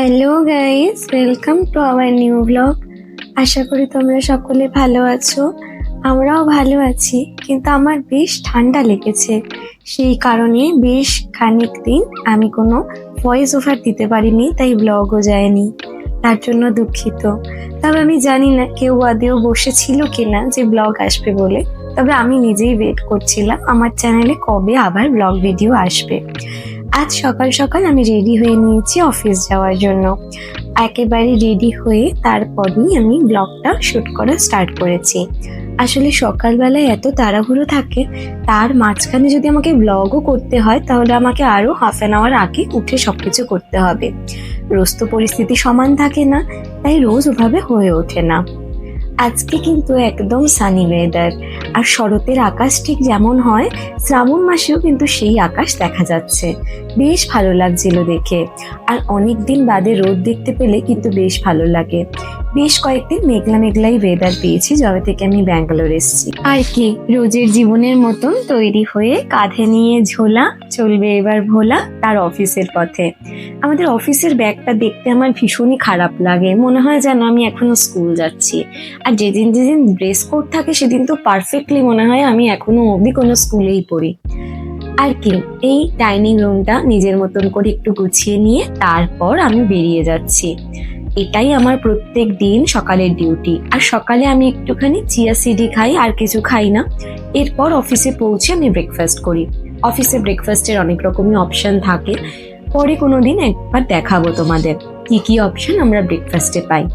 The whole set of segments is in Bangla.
Hello guys, welcome to our new blog. আশা করি তোমরা সকলে ভালো আছো। আমরাও ভালো আছি, কিন্তু আমার বেশ ঠান্ডা লেগেছে। সেই কারণে বেশ খানিক দিন আমি কোনো ভয়েস ওভার দিতে পারিনি, তাই ব্লগও যায়নি। তার জন্য দুঃখিত। তবে আমি জানি না কেউ আদেও বসেছিল কিনা যে ব্লগ আসবে বলে। তবে আমি নিজেই ওয়েট করছিলাম আমার চ্যানেলে কবে আবার ব্লগ ভিডিও আসবে। আজ সকাল সকাল আমি রেডি হয়ে নিয়েছি অফিস যাওয়ার জন্য। একেবারে রেডি হয়ে তারপরই আমি ব্লগটা শুট করা স্টার্ট করেছি। আসলে সকালবেলায় এত তাড়াহুড়ো থাকে, তার মাঝখানে যদি আমাকে ব্লগও করতে হয় তাহলে আমাকে আরো হাফ অ্যান আওয়ার আগে উঠে সবকিছু করতে হবে। রোজ তো পরিস্থিতি সমান থাকে না, তাই রোজ ওভাবে হয়ে ওঠে না। আজকে কিন্তু একদম সানি ওয়েদার, আর শরতের আকাশ ঠিক যেমন হয় শ্রাবণ মাসেও কিন্তু সেই আকাশ দেখা যাচ্ছে। বেশ ভালো লাগছিল দেখে। আর অনেক দিন বাদে রোদ দেখতে পেলে কিন্তু বেশ ভালো লাগে। বেশ কয়েকদিন মেঘলা মেঘলাই ওয়েদার পেয়েছি যবে থেকে আমি ব্যাঙ্গালোর এসেছি। আর কি, রোজের জীবনের মতন তৈরি হয়ে কাঁধে নিয়ে ঝোলা চলবে এবার ভোলা তার অফিসের পথে। আমাদের অফিসের ব্যাগটা দেখতে আমার ভীষণই খারাপ লাগে, মনে হয় যেন আমি এখনো স্কুল যাচ্ছি। আর যেদিন যেদিন ড্রেস কোড থাকে সেদিন তো পারফেক্টলি মনে হয় আমি এখনো অবধি কোনো স্কুলেই পড়ি। আর কি, এই ডাইনিং রুমটা নিজের মতন করে একটু গুছিয়ে নিয়ে তারপর আমি বেরিয়ে যাচ্ছি। এটাই আমার প্রত্যেক দিন সকালের ডিউটি। আর সকালে আমি একটুখানি চিয়া সিডি খাই, আর কিছু খাই না। এরপর অফিসে পৌঁছে আমি ব্রেকফাস্ট করি। অফিসে ব্রেকফাস্টের অনেক রকমের অপশন থাকে, পরে কোনোদিন একবার দেখাবো তোমাদের কি কি অপশন আমরা ব্রেকফাস্টে পাই।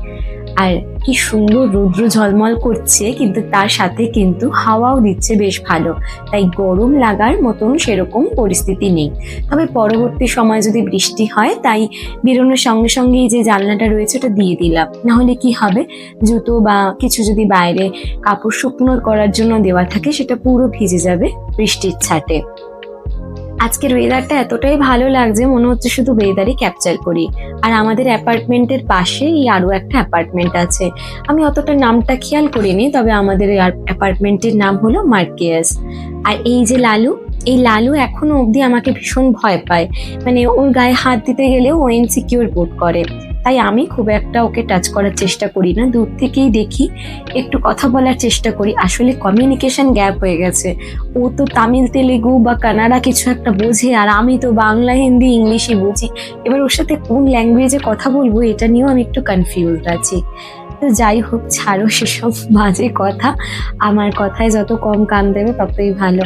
আর কি সুন্দর রৌদ্র ঝলমল করছে, কিন্তু তার সাথে কিন্তু হাওয়াও দিচ্ছে বেশ ভালো, তাই গরম লাগার মতন সেরকম পরিস্থিতি নেই। তবে পরবর্তী সময় যদি বৃষ্টি হয়, তাই বেরোনোর সঙ্গে সঙ্গেই যে জানলাটা রয়েছে ওটা দিয়ে দিলাম। নাহলে কি হবে, জুতো বা কিছু যদি বাইরে কাপড় শুকনো করার জন্য দেওয়া থাকে সেটা পুরো ভিজে যাবে বৃষ্টির ছাটে। আজকের ওয়েদারটা এতটাই ভালো লাগছে, মনে হচ্ছে শুধু ওয়েদারই ক্যাপচার করি। আর আমাদের অ্যাপার্টমেন্টের পাশেই আরো একটা অ্যাপার্টমেন্ট আছে। আমি অতটা নামটা খেয়াল করিনি, তবে আমাদের অ্যাপার্টমেন্টের নাম হলো মার্কেয়াস। আর এই যে লালু, এই লালু এখনো অবধি আমাকে ভীষণ ভয় পায়। মানে ওর গায়ে হাত দিতে গেলেও ও ইনসিকিউর বোধ করে, তাই আমি খুব একটা ওকে টাচ করার চেষ্টা করি না। দূর থেকেই দেখি, একটু কথা বলার চেষ্টা করি। আসলে কমিউনিকেশন গ্যাপ হয়ে গেছে। ও তো তামিল তেলেগু বা কানাডা কিছু একটা বোঝে, আর আমি তো বাংলা হিন্দি ইংলিশই বুঝি। এবার ওর সাথে কোন ল্যাঙ্গুয়েজে কথা বলবো এটা নিয়েও আমি একটু কনফিউজড আছি। তো যাই হোক, ছাড়ো সেসব বাজে কথা। আমার কথায় যত কম কান দেবে ততই ভালো।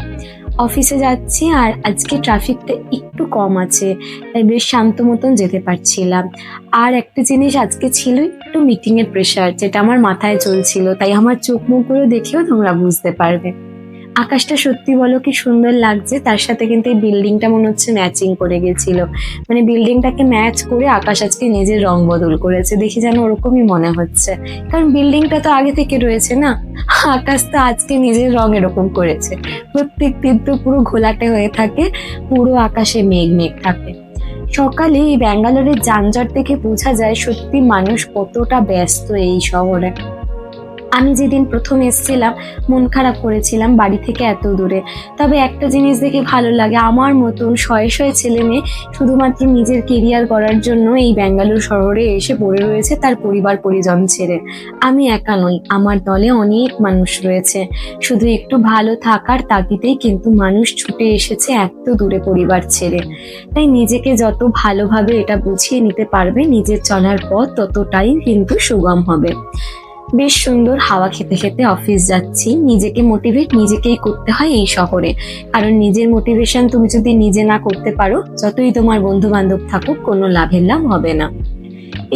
অফিসে যাচ্ছি, আর আজকে ট্রাফিকটা একটু কম আছে, তাই বেশ শান্ত মতন যেতে পারছিলাম। আর একটা জিনিস আজকে ছিল একটু মিটিং এর প্রেশার, যেটা আমার মাথায় চলছিল, তাই আমার চোখ মুখগুলো দেখেও তোমরা বুঝতে পারবে। আকাশটা সত্যি বলো কি সুন্দর লাগছে, তার সাথে কিন্তু এই বিল্ডিংটা মনে হচ্ছে ম্যাচিং করে গেছিল। মানে বিল্ডিংটাকে ম্যাচ করে আকাশ আজকে নিজের রং বদল করেছে, দেখি যেন ওরকমই মনে হচ্ছে। কারণ বিল্ডিংটা তো আগে থেকে রয়েছে না, আকাশ তো আজকে নিজের রং এরকম করেছে। প্রত্যেক দিন তো পুরো ঘোলাটে হয়ে থাকে, পুরো আকাশে মেঘ মেঘ থাকে। সকালে এই ব্যাঙ্গালোরের যানজট দেখে বোঝা যায় সত্যি মানুষ কতটা ব্যস্ত এই শহরে। আমি যেদিন প্রথম এসেছিলাম মন খারাপ করেছিলাম বাড়ি থেকে এত দূরে। তবে একটা জিনিস দেখে ভালো লাগে, আমার মতন শয়ে শয়ে ছেলে মেয়ে শুধুমাত্র নিজের কেরিয়ার করার জন্য এই ব্যাঙ্গালোর শহরে এসে পড়ে রয়েছে তার পরিবার পরিজন ছেড়ে। আমি একা নই, আমার দলে অনেক মানুষ রয়েছে। শুধু একটু ভালো থাকার তাগিদেই কিন্তু মানুষ ছুটে এসেছে এত দূরে পরিবার ছেড়ে। তাই নিজেকে যত ভালোভাবে এটা বুঝিয়ে নিতে পারবে, নিজের চলার পথ ততটাই কিন্তু সুগম হবে। বেশ সুন্দর হাওয়া খেতে খেতে অফিস যাচ্ছি। নিজেকে মোটিভেট নিজেকেই করতে হয় এই শহরে, কারণ নিজের মোটিভেশন তুমি যদি নিজে না করতে পারো, যতই তোমার বন্ধু বান্ধব থাকুক কোনো লাভের লাভ হবে না।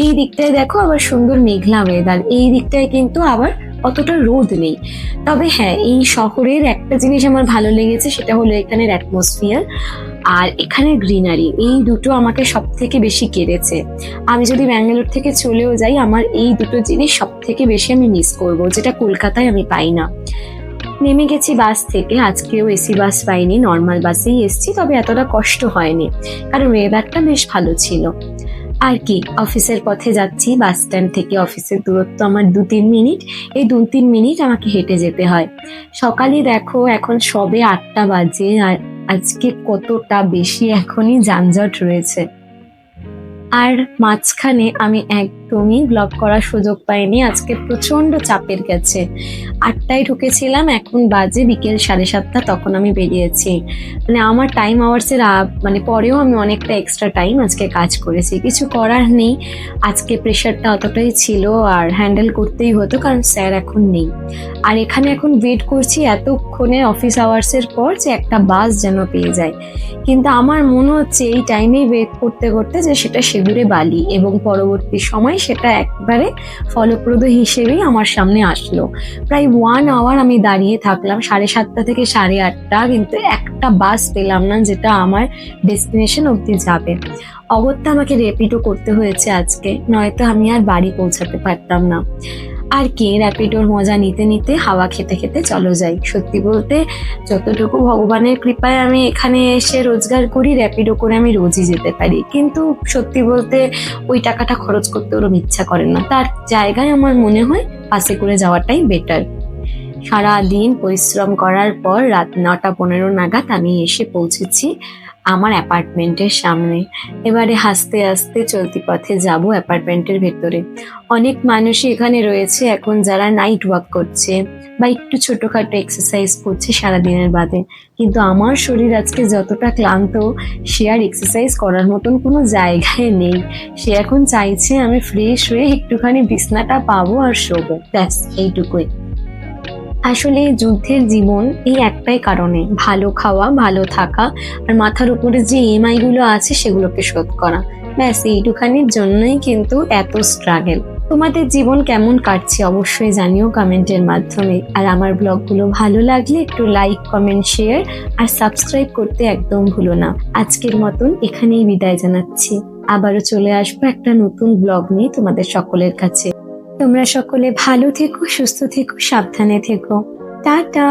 এই দিকটায় দেখো আবার সুন্দর মেঘলা ওয়েদার, এই দিকটায় কিন্তু আবার অতটা রোদ নেই। তবে হ্যাঁ, এই শহরের একটা জিনিস আমার ভালো লেগেছে, সেটা হলো এখানের অ্যাটমসফিয়ার আর এখানে গ্রিনারি। এই দুটো আমাকে সব থেকে বেশি কেড়েছে। আমি যদি ব্যাঙ্গালোর থেকে চলেও যাই, আমার এই দুটো জিনিস সব থেকে বেশি আমি মিস করব, যেটা কলকাতায় আমি পাই না। নেমে গেছি বাস থেকে, আজকেও এসি বাস পাইনি, নর্মাল বাসেই এসছি। তবে এতটা কষ্ট হয়নি, কারণ ওয়েদারটা বেশ ভালো ছিল। আর কি, অফিসের পথে যাচ্ছি। বাস স্ট্যান্ড থেকে অফিসের দূরত্ব আমার 2-3 মিনিট। এই 2-3 মিনিট আমাকে হেঁটে যেতে হয়। সকালে দেখো এখন সবে 8টা বাজে, আর আজকে কতটা বেশি এখনই যানজট রয়েছে। আর মাঝখানে আমি একদমই ব্লগ করার সুযোগ পাইনি, আজকে প্রচন্ড চাপের গেছে। 8টায় ঢুকেছিলাম, এখন বাজে বিকেল 7:30, তখন আমি বেরিয়েছি। মানে আমার টাইম আওয়ার্সের মানে পরেও আমি অনেকটা এক্সট্রা টাইম আজকে কাজ করেছি, কিছু করার নেই। আজকে প্রেশারটা অতটাই ছিল আর হ্যান্ডেল করতেই হতো, কারণ স্যার এখন নেই। আর এখানে এখন ওয়েট করছি এতক্ষণে অফিস আওয়ার্সের পর যে একটা বাস যেন পেয়ে যায়। কিন্তু আমার মনে হচ্ছে এই টাইমেই ওয়েট করতে করতে যে সেটা সেগুড়ে বালি, এবং পরবর্তী সময় সেটা একবারে ফলপ্রদ হিসেবেই আমার সামনে আসলো। প্রায় 1 আওয়ার আমি দাঁড়িয়ে থাকলাম, 7:30 থেকে 8:30, কিন্তু একটা বাস পেলাম না যেটা আমার ডেস্টিনেশন অবধি যাবে। অগত্যা আমাকে র্যাপিডো করতে হয়েছে আজকে, নয়তো আমি আর বাড়ি পৌঁছাতে পারতাম না। আর কি, র্যাপিডোর মজা নিতে নিতে হাওয়া খেতে খেতে চলো যাই। সত্যি বলতে যতটুকু ভগবানের কৃপায় আমি এখানে এসে রোজগার করি, র্যাপিডো করে আমি রোজই যেতে পারি, কিন্তু সত্যি বলতে ওই টাকাটা খরচ করতে ওরম ইচ্ছা করে না। তার জায়গায় আমার মনে হয় বাসে করে যাওয়াটাই বেটার। সারাদিন পরিশ্রম করার পর রাত 9টা 15 নাগাদ আমি এসে পৌঁছেছি আমার অ্যাপার্টমেন্টের সামনে। এবারে হাসতে হাসতে চলতি পথে যাব অ্যাপার্টমেন্টের ভেতরে। অনেক মানুষই এখানে রয়েছে এখন যারা নাইট ওয়াক করছে বা একটু ছোটখাটো এক্সারসাইজ করছে সারাদিনের বাদে, কিন্তু আমার শরীর আজকে যতটা ক্লান্ত, সে আর এক্সারসাইজ করার মতন কোনো জায়গায় নেই। সে এখন চাইছে আমি ফ্রেশ হয়ে একটুখানি বিছনাটা পাবো আর শোবো, ব্যাস এইটুকুই। আসলে যুদ্ধের জীবন এই একটাই কারণে, ভালো খাওয়া, ভালো থাকা, আর মাথার উপরে যে ইএমআই গুলো আছে সেগুলোকে শোধ করা, ব্যাস এইটুখানির জন্যই কিন্তু এত স্ট্রাগল। তোমাদের জীবন কেমন কাটছে অবশ্যই জানিও কমেন্টের মাধ্যমে। আর আমার ব্লগগুলো ভালো লাগলে একটু লাইক, কমেন্ট, শেয়ার আর সাবস্ক্রাইব করতে একদম ভুলো না। আজকের মতন এখানেই বিদায় জানাচ্ছি, আবারও চলে আসবো একটা নতুন ব্লগ নিয়ে তোমাদের সকলের কাছে। তোমরা সকলে ভালো থেকো, সুস্থ থেকো, সাবধানে থেকো। টাটা।